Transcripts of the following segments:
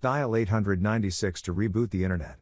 Dial 896 to reboot the internet.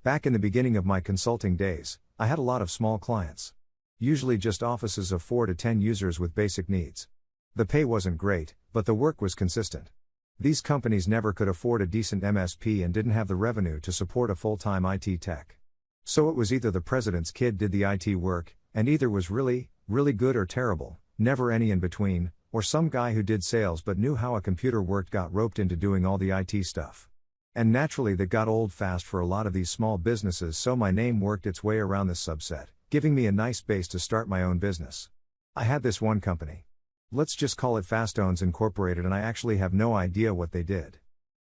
Back in the beginning of my consulting days, I had a lot of small clients. Usually just offices of 4 to 10 users with basic needs. The pay wasn't great, but the work was consistent. These companies never could afford a decent MSP and didn't have the revenue to support a full-time IT tech. So it was either the president's kid did the IT work, and either was really, really good or terrible, never any in between, or some guy who did sales but knew how a computer worked got roped into doing all the IT stuff. And naturally that got old fast for a lot of these small businesses, so my name worked its way around this subset, giving me a nice base to start my own business. I had this one company. Let's just call it Fastones Incorporated, and I actually have no idea what they did.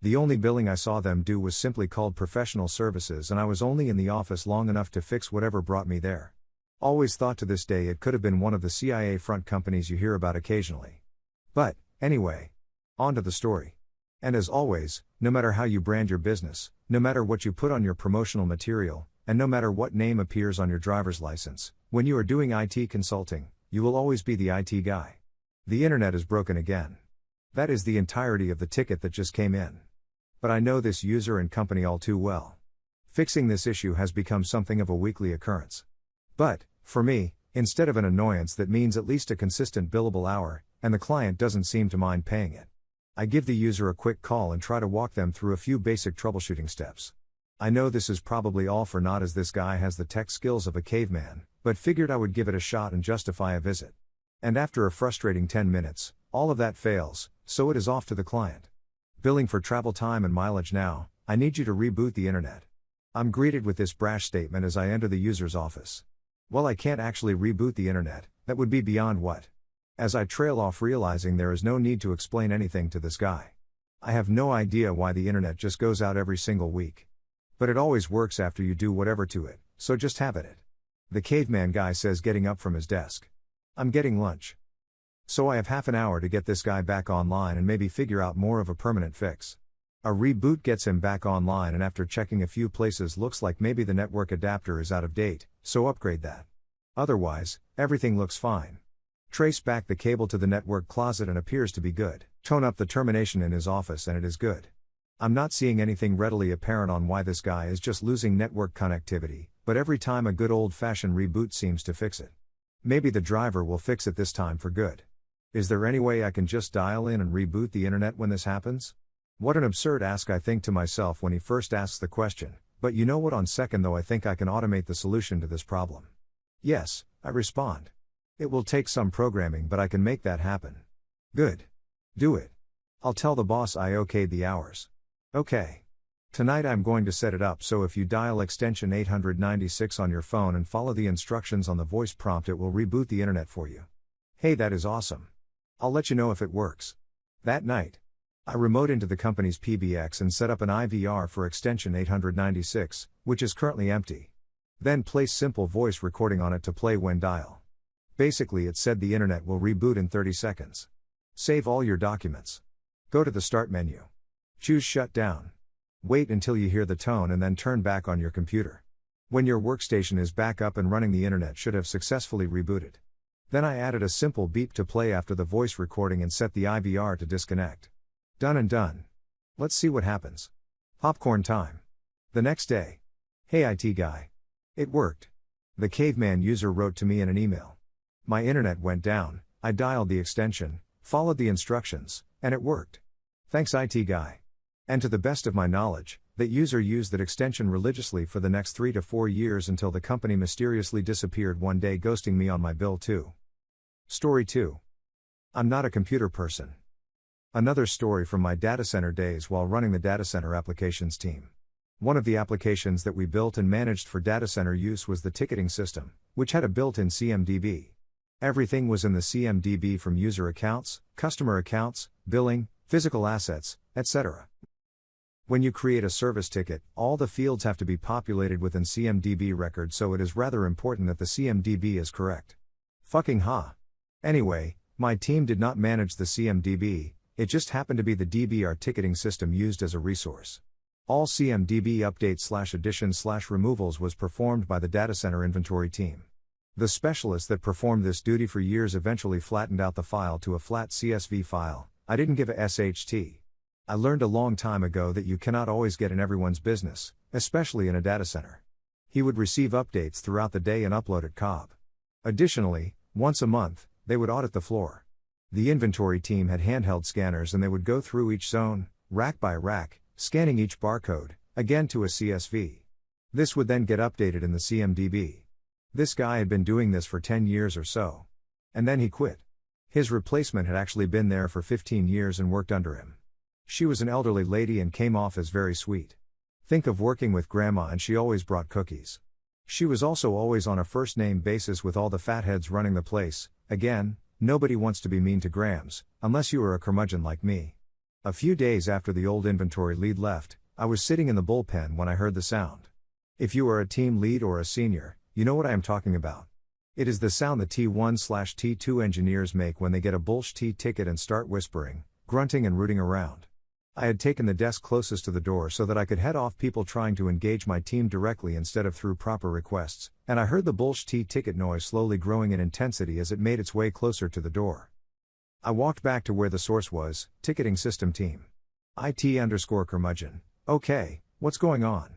The only billing I saw them do was simply called professional services, and I was only in the office long enough to fix whatever brought me there. Always thought to this day it could have been one of the CIA front companies you hear about occasionally. But, anyway. On to the story. And as always, no matter how you brand your business, no matter what you put on your promotional material, and no matter what name appears on your driver's license, when you are doing IT consulting, you will always be the IT guy. The internet is broken again. That is the entirety of the ticket that just came in. But I know this user and company all too well. Fixing this issue has become something of a weekly occurrence. But, for me, instead of an annoyance that means at least a consistent billable hour, and the client doesn't seem to mind paying it, I give the user a quick call and try to walk them through a few basic troubleshooting steps. I know this is probably all for naught as this guy has the tech skills of a caveman, but figured I would give it a shot and justify a visit. And after a frustrating 10 minutes, all of that fails, so it is off to the client. Billing for travel time and mileage now, I need you to reboot the internet. I'm greeted with this brash statement as I enter the user's office. Well, I can't actually reboot the internet, that would be beyond what. As I trail off realizing there is no need to explain anything to this guy. I have no idea why the internet just goes out every single week. But it always works after you do whatever to it, so just have it. The caveman guy says, getting up from his desk. I'm getting lunch. So I have half an hour to get this guy back online and maybe figure out more of a permanent fix. A reboot gets him back online, and after checking a few places looks like maybe the network adapter is out of date, so upgrade that. Otherwise, everything looks fine. Trace back the cable to the network closet and appears to be good. Tone up the termination in his office and it is good. I'm not seeing anything readily apparent on why this guy is just losing network connectivity, but every time a good old-fashioned reboot seems to fix it. Maybe the driver will fix it this time for good. Is there any way I can just dial in and reboot the internet when this happens? What an absurd ask, I think to myself when he first asks the question, but you know what, on second though I think I can automate the solution to this problem. Yes, I respond. It will take some programming but I can make that happen. Good. Do it. I'll tell the boss I okayed the hours. Okay. Tonight I'm going to set it up so if you dial extension 896 on your phone and follow the instructions on the voice prompt, it will reboot the internet for you. Hey, that is awesome. I'll let you know if it works. That night, I remote into the company's PBX and set up an IVR for extension 896, which is currently empty. Then place simple voice recording on it to play when dial. Basically it said the internet will reboot in 30 seconds. Save all your documents. Go to the start menu. Choose shut down. Wait until you hear the tone and then turn back on your computer. When your workstation is back up and running, the internet should have successfully rebooted. Then I added a simple beep to play after the voice recording and set the IVR to disconnect. Done and done. Let's see what happens. Popcorn time. The next day. Hey IT guy. It worked. The caveman user wrote to me in an email. My internet went down, I dialed the extension, followed the instructions, and it worked. Thanks IT guy. And to the best of my knowledge, that user used that extension religiously for the next 3 to 4 years until the company mysteriously disappeared one day, ghosting me on my bill too. Story 2. I'm not a computer person. Another story from my data center days while running the data center applications team. One of the applications that we built and managed for data center use was the ticketing system, which had a built-in CMDB. Everything was in the CMDB, from user accounts, customer accounts, billing, physical assets, etc. When you create a service ticket, all the fields have to be populated within CMDB records, so it is rather important that the CMDB is correct. Fucking ha. Anyway, my team did not manage the CMDB, it just happened to be the DBR ticketing system used as a resource. All CMDB updates / additions / removals was performed by the data center inventory team. The specialist that performed this duty for years eventually flattened out the file to a flat CSV file. I didn't give a SHT. I learned a long time ago that you cannot always get in everyone's business, especially in a data center. He would receive updates throughout the day and upload at Cobb. Additionally, once a month, they would audit the floor. The inventory team had handheld scanners and they would go through each zone, rack by rack, scanning each barcode, again to a CSV. This would then get updated in the CMDB. This guy had been doing this for 10 years or so. And then he quit. His replacement had actually been there for 15 years and worked under him. She was an elderly lady and came off as very sweet. Think of working with grandma and she always brought cookies. She was also always on a first-name basis with all the fatheads running the place. Again, nobody wants to be mean to Grams, unless you are a curmudgeon like me. A few days after the old inventory lead left, I was sitting in the bullpen when I heard the sound. If you are a team lead or a senior, you know what I am talking about. It is the sound the T1/T2 engineers make when they get a bullshit ticket and start whispering, grunting and rooting around. I had taken the desk closest to the door so that I could head off people trying to engage my team directly instead of through proper requests, and I heard the bullshit ticket noise slowly growing in intensity as it made its way closer to the door. I walked back to where the source was, ticketing system team. IT_curmudgeon. Okay, what's going on?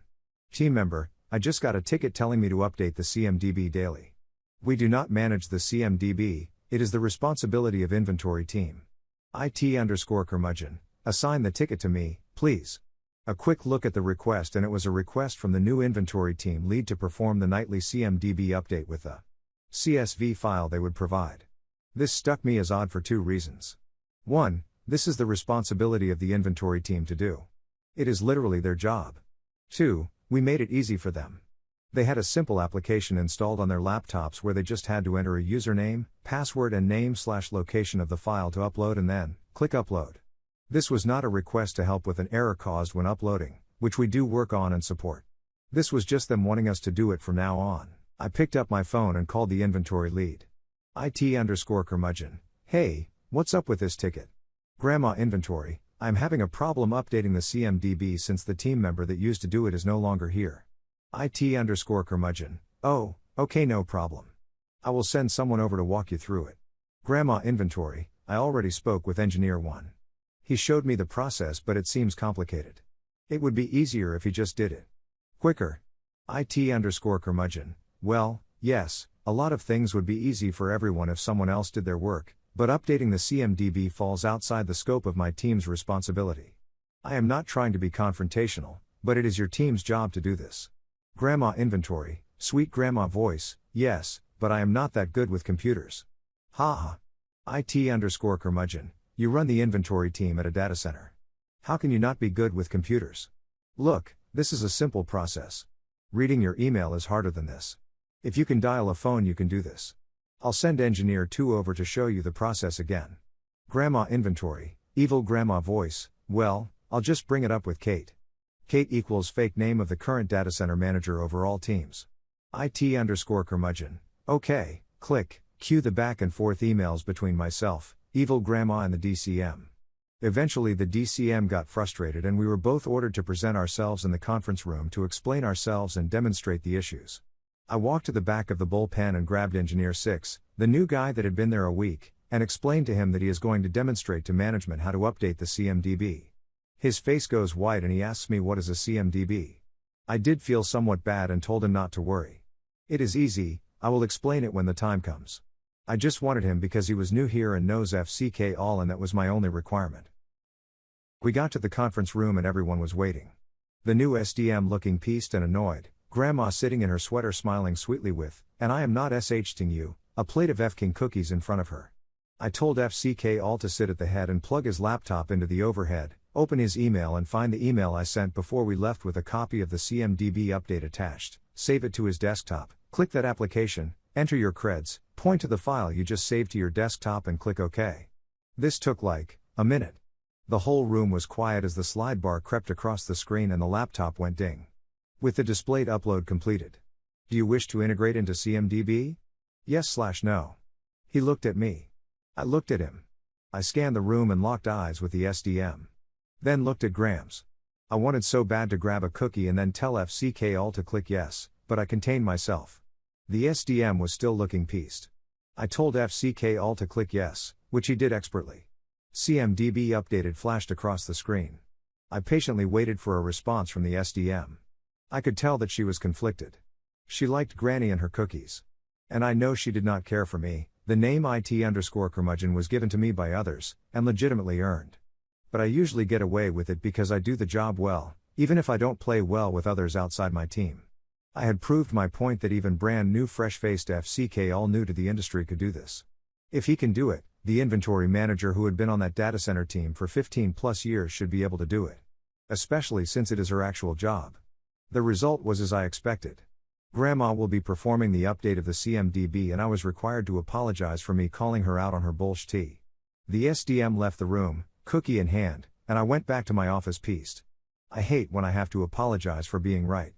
Team member, I just got a ticket telling me to update the CMDB daily. We do not manage the CMDB, it is the responsibility of inventory team. IT_curmudgeon, assign the ticket to me, please. A quick look at the request and it was a request from the new inventory team lead to perform the nightly CMDB update with the CSV file they would provide. This struck me as odd for two reasons. 1. This is the responsibility of the inventory team to do. It is literally their job. 2. We made it easy for them. They had a simple application installed on their laptops where they just had to enter a username, password and name/location of the file to upload and then click upload. This was not a request to help with an error caused when uploading, which we do work on and support. This was just them wanting us to do it from now on. I picked up my phone and called the inventory lead. IT_curmudgeon. Hey, what's up with this ticket? Grandma inventory, I'm having a problem updating the CMDB since the team member that used to do it is no longer here. IT_curmudgeon. Oh, okay, no problem. I will send someone over to walk you through it. Grandma inventory, I already spoke with engineer 1. He showed me the process but it seems complicated. It would be easier if he just did it quicker. IT_curmudgeon. Well, yes, a lot of things would be easy for everyone if someone else did their work, but updating the CMDB falls outside the scope of my team's responsibility. I am not trying to be confrontational, but it is your team's job to do this. Grandma inventory, sweet grandma voice, yes, but I am not that good with computers. Haha. IT_curmudgeon, you run the inventory team at a data center. How can you not be good with computers? Look, this is a simple process. Reading your email is harder than this. If you can dial a phone you can do this. I'll send engineer 2 over to show you the process again. Grandma inventory, evil grandma voice, well, I'll just bring it up with Kate. Kate equals fake name of the current data center manager over all teams. IT_curmudgeon. Okay, click, cue the back and forth emails between myself, evil grandma and the DCM. Eventually the DCM got frustrated and we were both ordered to present ourselves in the conference room to explain ourselves and demonstrate the issues. I walked to the back of the bullpen and grabbed engineer 6, the new guy that had been there a week, and explained to him that he is going to demonstrate to management how to update the CMDB. His face goes white and he asks me what is a CMDB. I did feel somewhat bad and told him not to worry. It is easy, I will explain it when the time comes. I just wanted him because he was new here and knows FCK all and that was my only requirement. We got to the conference room and everyone was waiting. The new SDM looking pieced and annoyed, grandma sitting in her sweater smiling sweetly with, and I am not SHing you, a plate of F-King cookies in front of her. I told FCK all to sit at the head and plug his laptop into the overhead, open his email and find the email I sent before we left with a copy of the CMDB update attached, save it to his desktop, click that application, enter your creds, point to the file you just saved to your desktop and click OK. This took like a minute. The whole room was quiet as the slide bar crept across the screen and the laptop went ding. With the displayed upload completed. Do you wish to integrate into CMDB? Yes/no. He looked at me. I looked at him. I scanned the room and locked eyes with the SDM. Then looked at Grams. I wanted so bad to grab a cookie and then tell FCK all to click yes, but I contained myself. The SDM was still looking pieced. I told FCK all to click yes, which he did expertly. CMDB updated flashed across the screen. I patiently waited for a response from the SDM. I could tell that she was conflicted. She liked Granny and her cookies. And I know she did not care for me. The name IT_curmudgeon was given to me by others, and legitimately earned. But I usually get away with it because I do the job well, even if I don't play well with others outside my team. I had proved my point that even brand new fresh-faced FCK all new to the industry could do this. If he can do it, the inventory manager who had been on that data center team for 15 plus years should be able to do it. Especially since it is her actual job. The result was as I expected. Grandma will be performing the update of the CMDB and I was required to apologize for me calling her out on her bullshit. The SDM left the room, cookie in hand, and I went back to my office pieced. I hate when I have to apologize for being right.